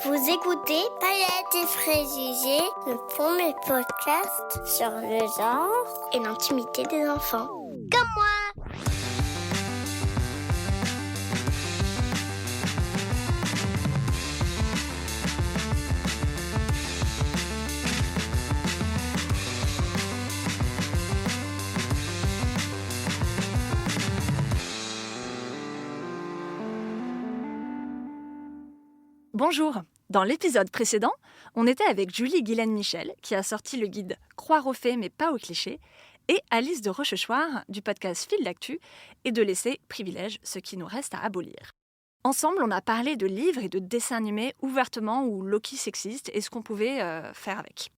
Vous écoutez Paillettes et Préjugés, le premier podcast sur le genre et l'intimité des enfants. Comme moi! Bonjour. Dans l'épisode précédent, on était avec Julie Guilaine-Michel qui a sorti le guide Croire aux faits mais pas aux clichés et Alice de Rochechouart du podcast Fil d'actu et de l'essai Privilège, ce qui nous reste à abolir. Ensemble, on a parlé de livres et de dessins animés ouvertement ou low-key sexistes et ce qu'on pouvait faire avec.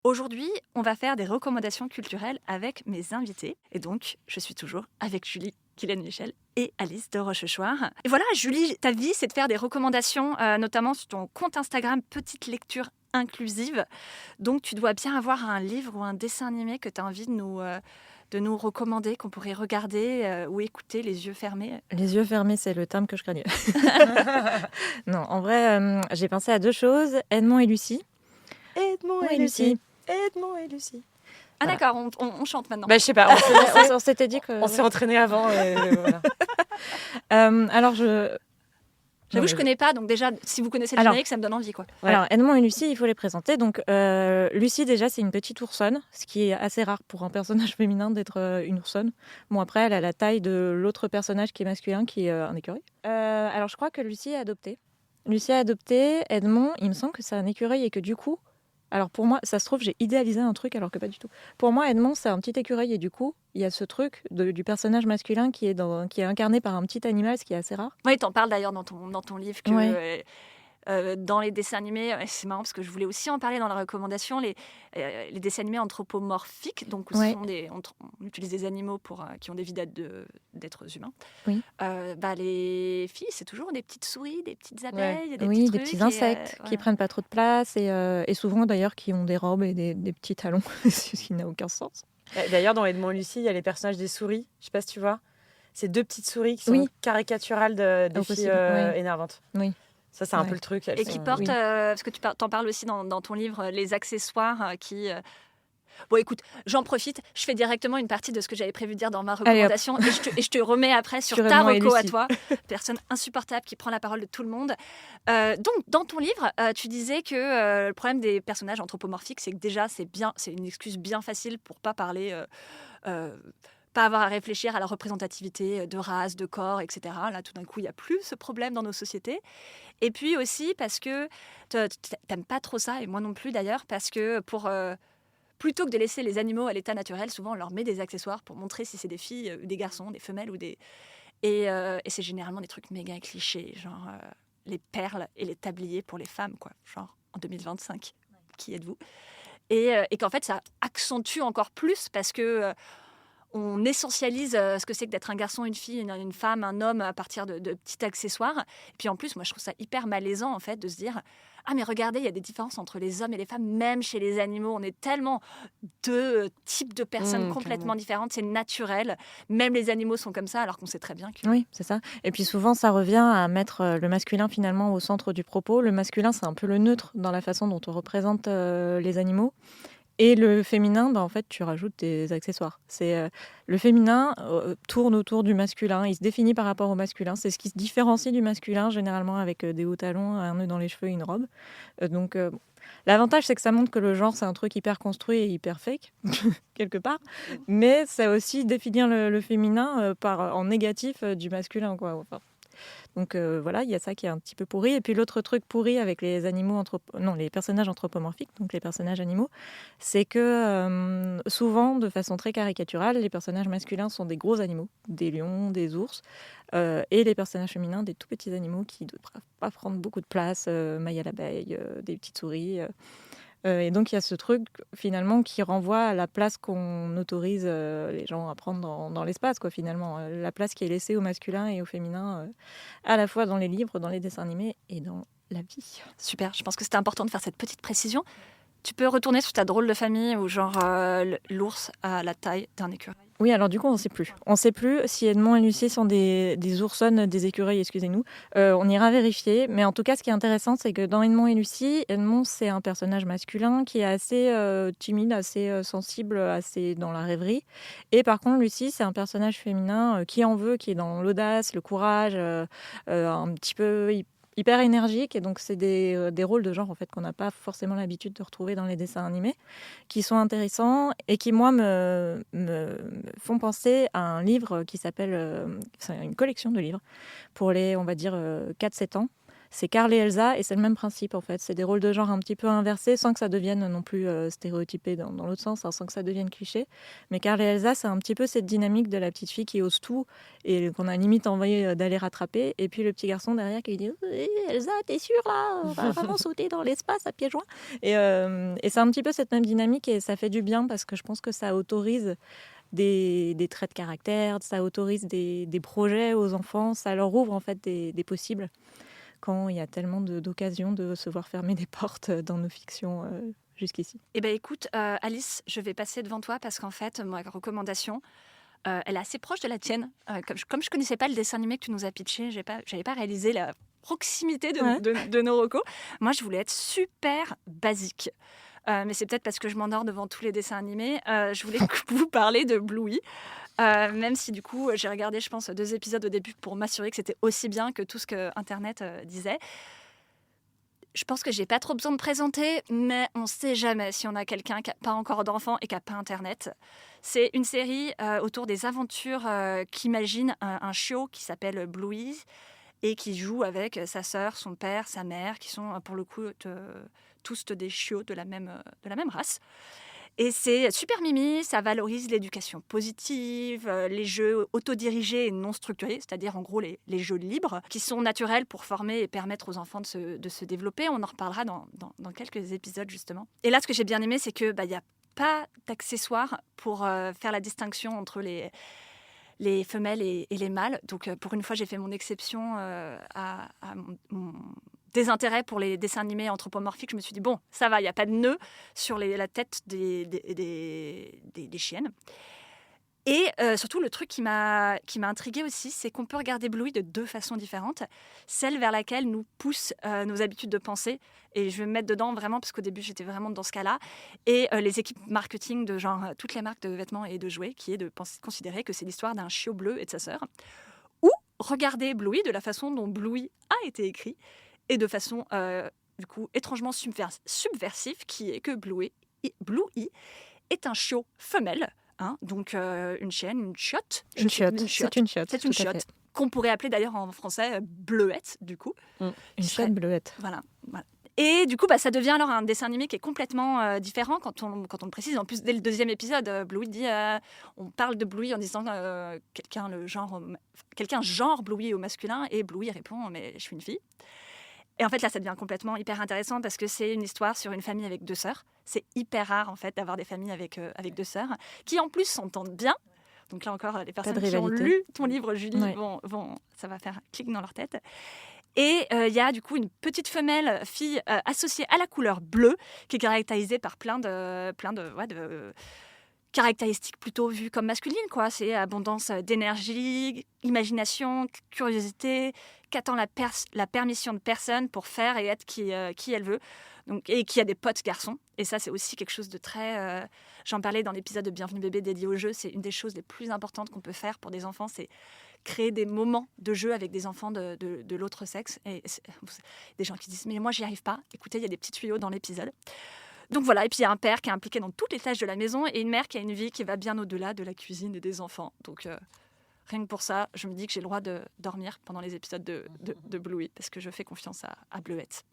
Aujourd'hui, on va faire des recommandations culturelles avec mes invités. Et donc, je suis toujours avec Julie Guilaine-Michel et Alice de Rochechouart. Et voilà, Julie, ta vie, c'est de faire des recommandations, notamment sur ton compte Instagram Petite Lecture Inclusive. Donc, tu dois bien avoir un livre ou un dessin animé que tu as envie de nous recommander, qu'on pourrait regarder ou écouter les yeux fermés. Les yeux fermés, c'est le terme que je craignais. Non, en vrai, j'ai pensé à deux choses. Edmond et Lucie. Edmond et Lucie. Edmond et Lucie. Ah Voilà. d'accord, on chante maintenant. Bah, je sais pas, On s'était dit que... on s'est entraîné avant. Voilà. Alors, J'avoue, je connais pas, donc déjà, si vous connaissez le Alors- générique, ça me donne envie, quoi. Ouais. Alors, Edmond et Lucie, il faut les présenter. Donc, Lucie, déjà, c'est une petite oursonne, ce qui est assez rare pour un personnage féminin d'être une oursonne. Bon, après, elle a la taille de l'autre personnage qui est masculin, qui est un écureuil. Alors, je crois que Lucie est adoptée. Edmond, il me semble que c'est un écureuil et que du coup... Alors pour moi, ça se trouve, j'ai idéalisé un truc alors que pas du tout. Pour moi, Edmond, c'est un petit écureuil et du coup, il y a ce truc du personnage masculin qui est incarné par un petit animal, ce qui est assez rare. Oui, t'en parles d'ailleurs dans ton livre que Ouais. dans les dessins animés, c'est marrant parce que je voulais aussi en parler dans la recommandation, les dessins animés anthropomorphiques, donc où Ouais. on utilise des animaux qui ont des vies d'êtres humains. Oui. Les filles, c'est toujours des petites souris, des petites abeilles, des Oui, petits des trucs. petits insectes qui prennent pas trop de place et souvent d'ailleurs qui ont des robes et des petits talons, ce qui n'a aucun sens. D'ailleurs, dans Edmond et Lucie, il y a les personnages des souris. Je sais pas si tu vois. C'est deux petites souris qui sont Oui. caricaturales des Au filles possible, ouais. énervantes. Oui. Ça, c'est un Ouais. peu le truc. Et qui portent, parce que tu t'en parles aussi dans ton livre, les accessoires qui... Bon, écoute, j'en profite, je fais directement une partie de ce que j'avais prévu de dire dans ma Allez, hop. recommandation et je te remets après sur Sur ta Edmond et reco à Lucie. toi, personne insupportable qui prend la parole de tout le monde. Donc, dans ton livre, tu disais que le problème des personnages anthropomorphiques, c'est que déjà, c'est une excuse bien facile pour pas parler... pas avoir à réfléchir à la représentativité de race, de corps, etc. Là, tout d'un coup, il n'y a plus ce problème dans nos sociétés. Et puis aussi parce que t'aimes pas trop ça, et moi non plus d'ailleurs, parce que plutôt que de laisser les animaux à l'état naturel, souvent on leur met des accessoires pour montrer si c'est des filles, des garçons, des femelles ou des... Et c'est généralement des trucs méga clichés, genre les perles et les tabliers pour les femmes, quoi. Genre en 2025, qui êtes-vous ? Et qu'en fait ça accentue encore plus parce que... on essentialise ce que c'est que d'être un garçon, une fille, une femme, un homme à partir de petits accessoires. Et puis en plus, moi, je trouve ça hyper malaisant en fait de se dire ah mais regardez, il y a des différences entre les hommes et les femmes, même chez les animaux. On est tellement deux types de personnes complètement différentes. C'est naturel. Même les animaux sont comme ça, alors qu'on sait très bien que... Oui, c'est ça. Et puis souvent, ça revient à mettre le masculin finalement au centre du propos. Le masculin, c'est un peu le neutre dans la façon dont on représente les animaux. Et le féminin, en fait, tu rajoutes des accessoires. Le féminin tourne autour du masculin. Il se définit par rapport au masculin. C'est ce qui se différencie du masculin, généralement avec des hauts talons, un nœud dans les cheveux et une robe. L'avantage, c'est que ça montre que le genre, c'est un truc hyper construit et hyper fake, quelque part. Mais ça aussi définir le féminin en négatif du masculin, quoi. Enfin, donc voilà, il y a ça qui est un petit peu pourri. Et puis l'autre truc pourri avec les les personnages anthropomorphiques, donc les personnages animaux, c'est que souvent, de façon très caricaturale, les personnages masculins sont des gros animaux, des lions, des ours, et les personnages féminins, des tout petits animaux qui ne doivent pas prendre beaucoup de place, maille à l'abeille, des petites souris. Et donc, il y a ce truc, finalement, qui renvoie à la place qu'on autorise les gens à prendre dans l'espace, quoi, finalement. La place qui est laissée au masculin et au féminin, à la fois dans les livres, dans les dessins animés et dans la vie. Super, je pense que c'était important de faire cette petite précision. Tu peux retourner sur ta drôle de famille où genre l'ours a la taille d'un écureuil. Oui, alors du coup, on ne sait plus. On ne sait plus si Edmond et Lucie sont des oursonnes, des écureuils, excusez-nous. On ira vérifier. Mais en tout cas, ce qui est intéressant, c'est que dans Edmond et Lucie, Edmond, c'est un personnage masculin qui est assez timide, assez sensible, assez dans la rêverie. Et par contre, Lucie, c'est un personnage féminin qui en veut, qui est dans l'audace, le courage, un petit peu hyper énergique. Et donc, c'est des rôles de genre en fait, qu'on n'a pas forcément l'habitude de retrouver dans les dessins animés, qui sont intéressants et qui, moi, me font penser à un livre qui s'appelle... c'est une collection de livres pour les, on va dire, 4-7 ans. C'est Carl et Elsa et c'est le même principe, en fait. C'est des rôles de genre un petit peu inversés sans que ça devienne non plus stéréotypé dans l'autre sens, hein, sans que ça devienne cliché. Mais Carl et Elsa, c'est un petit peu cette dynamique de la petite fille qui ose tout et qu'on a limite envie d'aller rattraper. Et puis le petit garçon derrière qui dit «Oui, Elsa, t'es sûre là? On va vraiment sauter dans l'espace à pieds joints.» Et c'est un petit peu cette même dynamique et ça fait du bien parce que je pense que ça autorise des traits de caractère, ça autorise des projets aux enfants, ça leur ouvre en fait des possibles quand il y a tellement d'occasions de se voir fermer des portes dans nos fictions jusqu'ici. Eh bien écoute, Alice, je vais passer devant toi parce qu'en fait, ma recommandation, elle est assez proche de la tienne. Comme je connaissais pas le dessin animé que tu nous as pitché, j'avais pas réalisé la proximité Ouais. de nos recos. Moi, je voulais être super basique. Mais c'est peut-être parce que je m'endors devant tous les dessins animés. Je voulais vous parler de Bluey. Même si du coup, j'ai regardé, je pense, 2 épisodes au début pour m'assurer que c'était aussi bien que tout ce que Internet disait. Je pense que j'ai pas trop besoin de présenter, mais on sait jamais si on a quelqu'un qui n'a pas encore d'enfant et qui n'a pas Internet. C'est une série autour des aventures qu'imagine un chiot qui s'appelle Bluey et qui joue avec sa sœur, son père, sa mère, qui sont pour le coup tous des chiots de la même race. Et c'est super mimi, ça valorise l'éducation positive, les jeux autodirigés et non structurés, c'est-à-dire en gros les jeux libres, qui sont naturels pour former et permettre aux enfants de se développer. On en reparlera dans quelques épisodes justement. Et là, ce que j'ai bien aimé, c'est que y a pas d'accessoires pour faire la distinction entre les femelles et les mâles. Donc pour une fois, j'ai fait mon exception à mon désintérêt pour les dessins animés anthropomorphiques. Je me suis dit, bon, ça va, il n'y a pas de nœud sur la tête des chiennes. Et surtout, le truc qui m'a intriguée aussi, c'est qu'on peut regarder Bluey de 2 façons différentes. Celle vers laquelle nous poussent nos habitudes de pensée. Et je vais me mettre dedans vraiment, parce qu'au début, j'étais vraiment dans ce cas-là. Et les équipes marketing de genre toutes les marques de vêtements et de jouets, qui est de considérer que c'est l'histoire d'un chiot bleu et de sa sœur. Ou regarder Bluey de la façon dont Bluey a été écrit, et de façon, du coup, étrangement subversive, qui est que Bluey est un chiot femelle. Hein, donc une chienne, une chiotte. Une chiotte. C'est une chiotte. C'est une tout à chiotte. fait. Qu'on pourrait appeler d'ailleurs en français bleuette, du coup. Une chiotte bleuette. Voilà. Et du coup, ça devient alors un dessin animé qui est complètement différent quand on le précise. En plus, dès le 2e épisode, Bluey dit, on parle de Bluey en disant quelqu'un genre Bluey au masculin, et Bluey répond, mais je suis une fille. Et en fait, là, ça devient complètement hyper intéressant parce que c'est une histoire sur une famille avec 2 sœurs. C'est hyper rare, en fait, d'avoir des familles avec 2 sœurs qui, en plus, s'entendent bien. Donc là encore, les personnes qui ont lu ton livre, Julie, ça va faire clic dans leur tête. Et il y a du coup une petite femelle fille associée à la couleur bleue qui est caractérisée par plein de caractéristiques plutôt vues comme masculines, quoi. C'est abondance d'énergie, imagination, curiosité, qu'attend la permission de personne pour faire et être qui elle veut. Donc, et qui a des potes garçons. Et ça, c'est aussi quelque chose de très... j'en parlais dans l'épisode de Bienvenue bébé dédié au jeu. C'est une des choses les plus importantes qu'on peut faire pour des enfants, c'est créer des moments de jeu avec des enfants de l'autre sexe. Et des gens qui disent « mais moi, j'y arrive pas ». Écoutez, il y a des petits tuyaux dans l'épisode. Donc voilà, et puis il y a un père qui est impliqué dans toutes les tâches de la maison et une mère qui a une vie qui va bien au-delà de la cuisine et des enfants. Donc rien que pour ça, je me dis que j'ai le droit de dormir pendant les épisodes de Bluey parce que je fais confiance à Bleuette.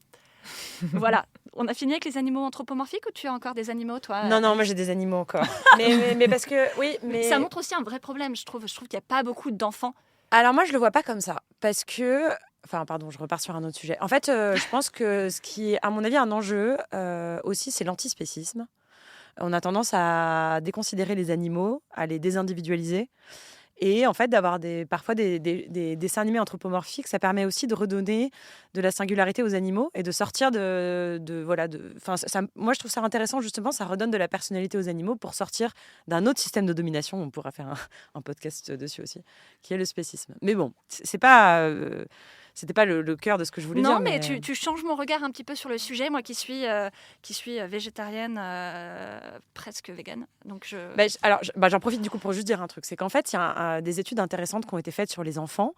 Voilà, on a fini avec les animaux anthropomorphiques ou tu as encore des animaux, toi? Non, moi j'ai des animaux encore. mais parce que, oui, mais... Ça montre aussi un vrai problème, je trouve. Je trouve qu'il n'y a pas beaucoup d'enfants. Alors moi, je le vois pas comme ça. Parce que... Enfin, pardon, je repars sur un autre sujet. En fait, je pense que ce qui est, à mon avis, un enjeu aussi, c'est l'antispécisme. On a tendance à déconsidérer les animaux, à les désindividualiser. Et en fait, d'avoir parfois des dessins animés anthropomorphiques, ça permet aussi de redonner de la singularité aux animaux et de sortir moi, je trouve ça intéressant, justement, ça redonne de la personnalité aux animaux pour sortir d'un autre système de domination. On pourra faire un podcast dessus aussi, qui est le spécisme. Mais bon, c'est pas... c'était pas le cœur de ce que je voulais dire. Non, mais tu changes mon regard un petit peu sur le sujet, moi qui suis végétarienne, presque végane. Donc j'en profite du coup pour juste dire un truc. C'est qu'en fait, il y a des études intéressantes qui ont été faites sur les enfants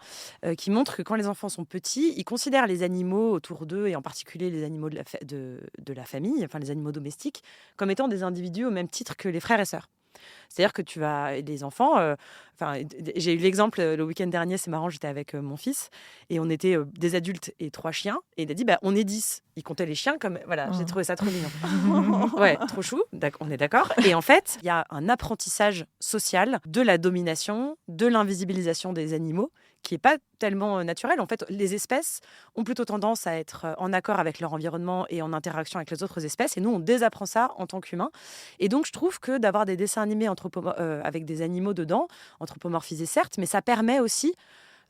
qui montrent que quand les enfants sont petits, ils considèrent les animaux autour d'eux, et en particulier les animaux de la famille, enfin les animaux domestiques, comme étant des individus au même titre que les frères et sœurs. C'est-à-dire que les enfants, j'ai eu l'exemple le week-end dernier, c'est marrant, j'étais avec mon fils et on était des adultes et 3 chiens et il a dit on est 10. Il comptait les chiens comme voilà, j'ai trouvé ça trop mignon. Ouais, trop chou, on est d'accord. Et en fait, il y a un apprentissage social de la domination, de l'invisibilisation des animaux qui n'est pas tellement naturel. En fait, les espèces ont plutôt tendance à être en accord avec leur environnement et en interaction avec les autres espèces. Et nous, on désapprend ça en tant qu'humains. Et donc, je trouve que d'avoir des dessins animés avec des animaux dedans, anthropomorphisés certes, mais ça permet aussi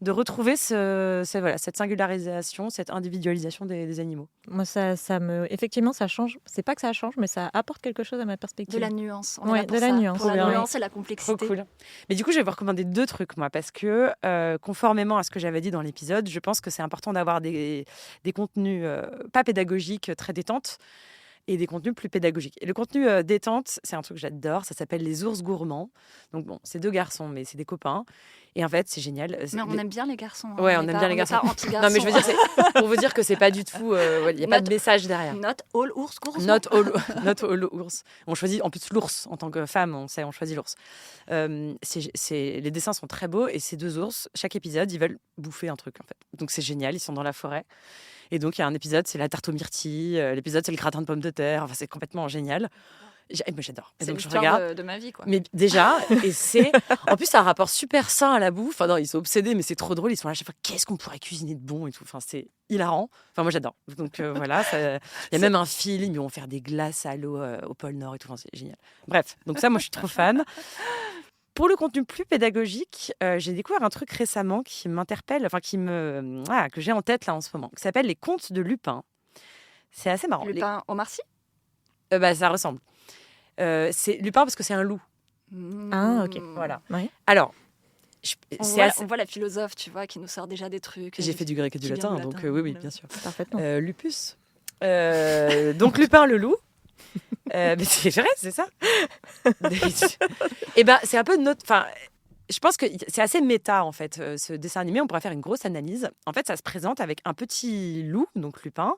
de retrouver cette singularisation, cette individualisation des animaux. Moi, effectivement, ça change. C'est pas que ça change, mais ça apporte quelque chose à ma perspective. De la nuance. De la nuance. Pour la nuance et la complexité. Trop cool. Mais du coup, je vais vous recommander 2 trucs, moi, parce que conformément à ce que j'avais dit dans l'épisode, je pense que c'est important d'avoir des contenus pas pédagogiques, très détente, et des contenus plus pédagogiques. Et le contenu détente, c'est un truc que j'adore, ça s'appelle Les Ours Gourmands. Donc bon, c'est 2 garçons, mais c'est des copains. Et en fait, c'est génial. Mais on aime bien les garçons. Hein. Ouais, on aime bien les garçons. Non, mais je veux dire, c'est pour vous dire que c'est pas du tout... Il n'y a pas de message derrière. Not all ours gourmands. Not all ours. On choisit, en plus, l'ours. En tant que femme, on choisit l'ours. Les dessins sont très beaux et ces 2 ours, chaque épisode, ils veulent bouffer un truc, en fait. Donc c'est génial, ils sont dans la forêt. Et donc, il y a un épisode, c'est la tarte aux myrtilles. L'épisode, c'est le gratin de pommes de terre. Enfin, c'est complètement génial. Moi, j'adore. C'est donc, l'histoire de ma vie, quoi. Mais déjà, et c'est... En plus, c'est un rapport super sain à la bouffe. Enfin, non, ils sont obsédés, mais c'est trop drôle. Ils sont là à chaque fois, qu'est-ce qu'on pourrait cuisiner de bon et tout. Enfin, c'est hilarant. Enfin, moi, j'adore. Donc, voilà. Il y a même un film, ils vont faire des glaces à l'eau au pôle Nord et tout. Enfin, c'est génial. Bref, donc ça, moi, je suis trop fan. Pour le contenu plus pédagogique, j'ai découvert un truc récemment qui m'interpelle, que j'ai en tête là en ce moment, qui s'appelle Les Contes de Lupin. C'est assez marrant. Lupin Omar Sy ? Ça ressemble. C'est Lupin parce que c'est un loup. Ah, ok. Voilà. Ouais. Alors, on voit la philosophe, tu vois, qui nous sort déjà des trucs. J'ai fait du grec et du latin, donc oui, bien sûr. Parfaitement. Lupus. Donc Lupin le loup. Mais c'est vrai, c'est ça. Et c'est un peu notre. Enfin, je pense que c'est assez méta en fait. Ce dessin animé, on pourrait faire une grosse analyse. En fait, ça se présente avec un petit loup, donc Lupin,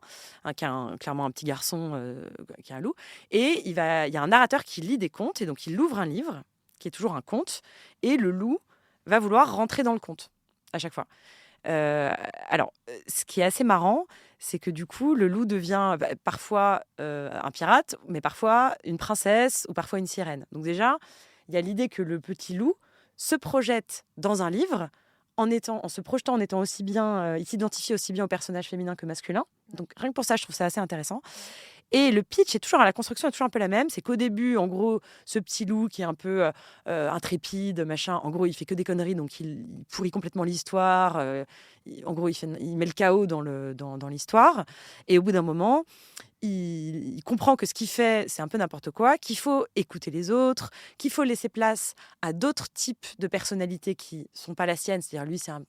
qui est clairement un petit garçon qui est un loup. Et il y a un narrateur qui lit des contes, et donc il ouvre un livre qui est toujours un conte, et le loup va vouloir rentrer dans le conte à chaque fois. Alors, ce qui est assez marrant, c'est que du coup, le loup devient parfois un pirate, mais parfois une princesse ou parfois une sirène. Donc déjà, il y a l'idée que le petit loup se projette dans un livre en se projetant, en étant aussi bien, il s'identifie aussi bien au personnage féminin que masculin. Donc rien que pour ça, je trouve ça assez intéressant. Et le pitch la construction est toujours un peu la même. C'est qu'au début, en gros, ce petit loup qui est un peu intrépide, machin, en gros, il fait que des conneries, donc il pourrit complètement l'histoire. En gros, il met le chaos dans l'histoire. Et au bout d'un moment, il comprend que ce qu'il fait, c'est un peu n'importe quoi, qu'il faut écouter les autres, qu'il faut laisser place à d'autres types de personnalités qui ne sont pas la sienne. C'est-à-dire, lui, c'est un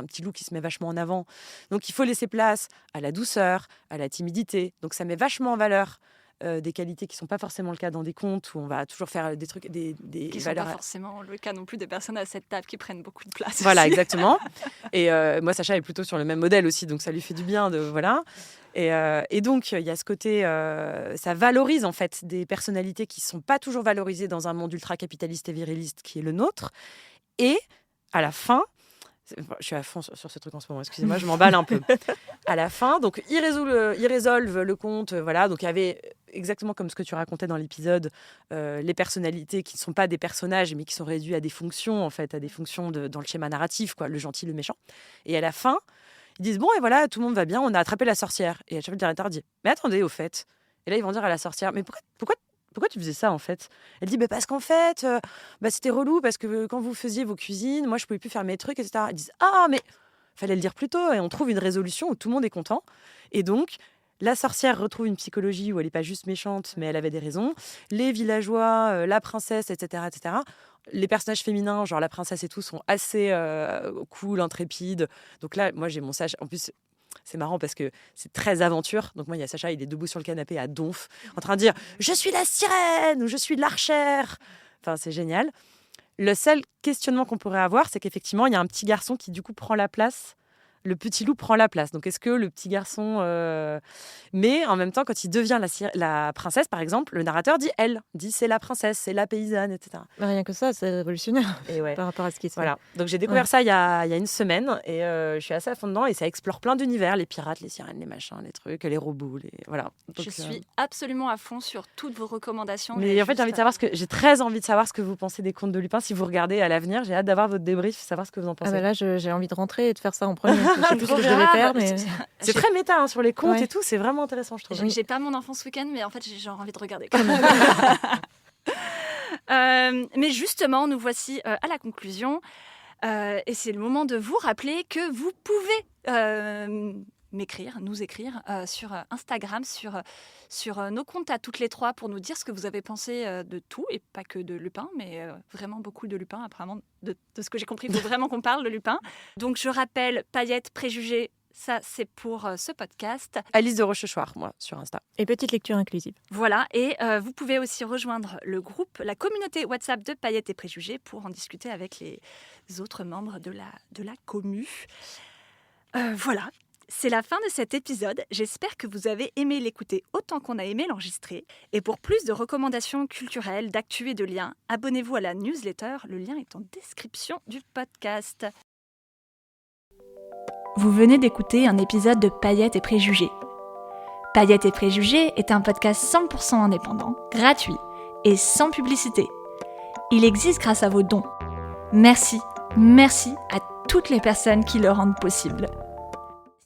petit loup qui se met vachement en avant. Donc, il faut laisser place à la douceur, à la timidité. Donc, ça met vachement en valeur des qualités qui ne sont pas forcément le cas dans des contes où on va toujours faire des trucs, des qui ne sont pas forcément le cas non plus des personnes à cette table qui prennent beaucoup de place. Voilà, aussi. exactement. Et moi, Sacha est plutôt sur le même modèle aussi, donc ça lui fait du bien. Voilà. Et donc, il y a ce côté, ça valorise en fait des personnalités qui ne sont pas toujours valorisées dans un monde ultra-capitaliste et viriliste qui est le nôtre. Et à la fin, je suis à fond sur ce truc en ce moment, excusez-moi, je m'emballe un peu. À la fin, donc, ils résolvent le conte. Voilà, donc il y avait exactement comme ce que tu racontais dans l'épisode, les personnalités qui ne sont pas des personnages, mais qui sont réduits à des fonctions, en fait, à des fonctions dans le schéma narratif, quoi, le gentil, le méchant. Et à la fin, ils disent, bon, et voilà, tout le monde va bien, on a attrapé la sorcière. Et à chaque fois, le directeur dit, mais attendez, au fait. Et là, ils vont dire à la sorcière, mais pourquoi tu faisais ça en fait ? Elle dit parce qu'en fait, c'était relou parce que quand vous faisiez vos cuisines, moi je pouvais plus faire mes trucs, etc. Ils disent mais fallait le dire plus tôt et on trouve une résolution où tout le monde est content. Et donc, la sorcière retrouve une psychologie où elle n'est pas juste méchante, mais elle avait des raisons. Les villageois, la princesse, etc., etc. Les personnages féminins, genre la princesse et tout, sont assez cool, intrépides. Donc là, moi, j'ai mon sage. En plus, c'est marrant parce que c'est très aventure. Donc moi, il y a Sacha, il est debout sur le canapé à Donf, en train de dire « Je suis la sirène » ou « Je suis l'archère ». Enfin, c'est génial. Le seul questionnement qu'on pourrait avoir, c'est qu'effectivement, il y a un petit garçon qui, du coup, prend la place. Le petit loup prend la place. Donc, est-ce que le petit garçon... Mais en même temps, quand il devient la princesse, par exemple, le narrateur dit « elle », dit « c'est la princesse, c'est la paysanne », etc. Rien que ça, c'est révolutionnaire Et ouais. par rapport à ce qui se fait. Voilà. Donc, j'ai découvert ça il y a une semaine et je suis assez à fond dedans et ça explore plein d'univers, les pirates, les sirènes, les machins, les trucs, les robots, Voilà. Donc, je suis absolument à fond sur toutes vos recommandations. Mais en fait, j'ai très envie de savoir ce que vous pensez des contes de Lupin. Si vous regardez à l'avenir, j'ai hâte d'avoir votre débrief, savoir ce que vous en pensez. Là, j'ai envie de rentrer et de faire ça en premier. Je sais plus ce que je devais faire, mais... C'est très méta sur les contes et tout, c'est vraiment intéressant, je trouve. J'ai pas mon enfant ce week-end, mais en fait, j'ai genre envie de regarder quand même. Mais justement, nous voici à la conclusion. Et c'est le moment de vous rappeler que vous pouvez nous écrire sur Instagram, sur nos comptes à toutes les trois pour nous dire ce que vous avez pensé de tout, et pas que de Lupin, mais vraiment beaucoup de Lupin, apparemment, de ce que j'ai compris, il faut vraiment qu'on parle de Lupin. Donc je rappelle, Paillettes, Préjugés, ça c'est pour ce podcast. Alice de Rochechouart, moi, sur Insta. Et petite lecture inclusive. Voilà, et vous pouvez aussi rejoindre le groupe, la communauté WhatsApp de Paillettes et Préjugés pour en discuter avec les autres membres de la commu. Voilà. C'est la fin de cet épisode. J'espère que vous avez aimé l'écouter autant qu'on a aimé l'enregistrer. Et pour plus de recommandations culturelles, d'actu et de liens, abonnez-vous à la newsletter. Le lien est en description du podcast. Vous venez d'écouter un épisode de Paillettes et Préjugés. Paillettes et Préjugés est un podcast 100% indépendant, gratuit et sans publicité. Il existe grâce à vos dons. Merci à toutes les personnes qui le rendent possible.